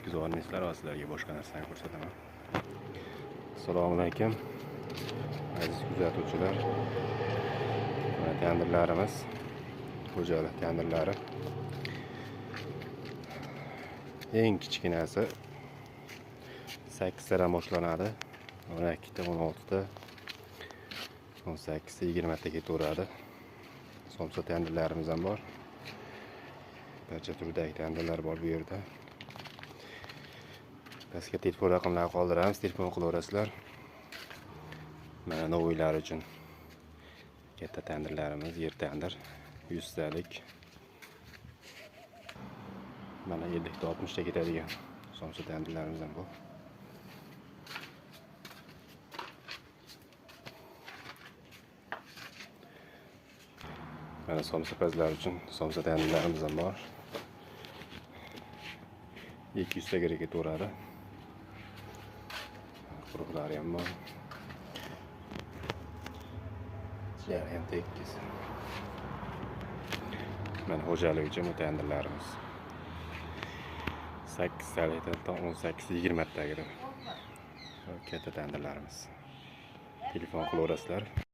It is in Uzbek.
yetkazib olmaysizlar va sizlarga boshqa narsani ko'rsataman. Assalomu alaykum aziz kuzatuvchilar. Mana tenderlarimiz, xo'jalik tenderlari. Eng kichkinasi 8 tadan boshlanadi. 12 ta, 16 ta, 18 ta, 20 ta ketaveradi. Somsa tenderlarimiz ham bor. Barcha turdagi tenderlar bor bu yerda. Pastga telefon raqamlarini qoldiramiz, telefon qilaverasizlar. Mana novoylar uchun katta tenderlarimiz, yer tender 100 talik. Mana 50 ta 60 ta ketadigan somsa tenderlarimiz ham bor. Mana somsa pazlar uchun somsa tenderlarimiz ham bor. 200 ta kerak ketaveradi. Quruqlari ham bor. Jari ham tekis. Mana xo'jalik uchun tenderlarimiz 8 talikdan 18-20 taga katta tenderlarimiz. Telefon qilaverasizlar.